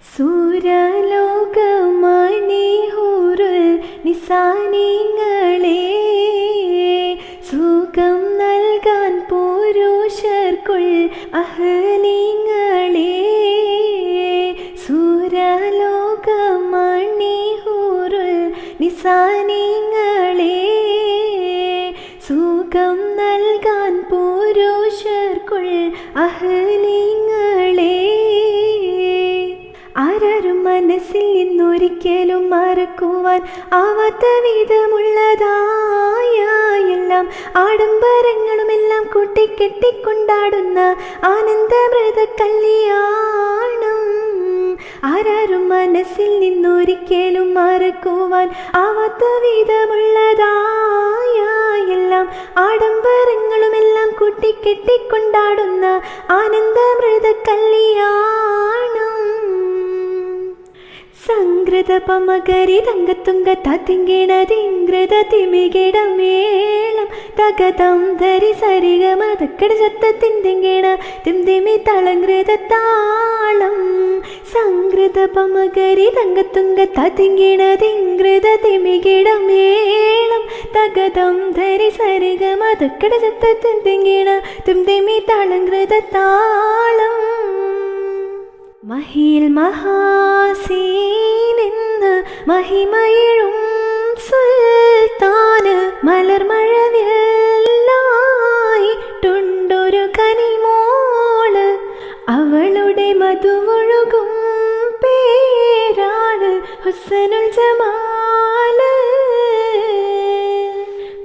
സൂര്യലോകമണി ഹൂറുൽ നിസാനിങ്ങളെ സുഖം നൽകാൻ പുരുഷർക്കുൾ അഹ്ലിങ്ങളെ സൂര്യലോകമണി ഹൂറുൽ നിസാനിങ്ങളെ സുഖം നൽകാൻ പുരുഷർക്കുൾ അഹ്ലിങ്ങളെ ആരും മനസ്സിൽ നിന്നൊരിക്കലും മറക്കുവാൻ ആവാത്ത വിധമുള്ളതായ എല്ലാം ആഡംബരങ്ങളുമെല്ലാം കൂട്ടിക്കെട്ടിക്കൊണ്ടാടുന്ന ആനന്ദമൃത കല്യാണം. ആരും മനസ്സിൽ നിന്നൊരിക്കലും മറക്കുവാൻ ആവാത്ത വിധമുള്ളതായ എല്ലാം ആഡംബരങ്ങളുമെല്ലാം കൂട്ടിക്കെട്ടിക്കൊണ്ടാടുന്ന ആനന്ദമൃത കല്യാണം. സംഗൃത പമകരി തങ്കത്തുങ്ക തത്തിങ്കിണതിങ്കൃത തിമികിടമേളം തകതം ധരി സരിഗമ തക്കട ശബ്ദത്തിങ്കിണ തിംതിമി തളങ്കൃത താളം. സംഗൃത പമകരി തങ്കത്തുങ്ക തത്തിങ്കിണതിങ്കൃത തിമികിടമേളം തകതം ധരി സരിഗമ തക്കട ശബ്ദത്തിങ്കിണ തിംതിമി തളങ്കൃത താളം. മഹിൽ മഹാസീനെന്ന് മഹിമയിഴും സുൽത്താന് മലർമഴവില്ലായിട്ടുണ്ടൊരു കനിമോള്. അവളുടെ മധുവൊഴുകും പേരാണ് ഹുസ്നുൽ ജമാല്.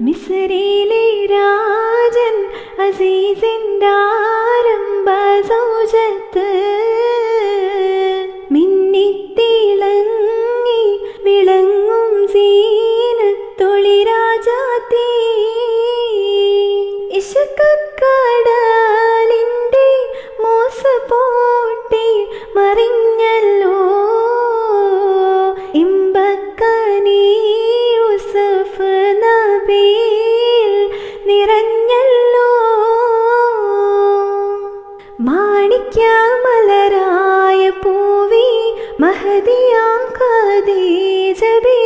മിസ്രിലെ രാജൻ അസീസിൻ്റെ ആരംഭ സൗജത്ത് മിന്നിത്തിളങ്ങി വിളങ്ങും സീനത്തൊളിരാജാത്തി. ഇശക്കക്കടലിൻ്റെ മോസ പോട്ടി മറിഞ്ഞല്ലോ ഇമ്പക്കനി യൂസഫ് നബിയിൽ നിറഞ്ഞല്ലോ. മാണിക്യമലരായ പൂവി മഹദിയാം ഖദീജ ബി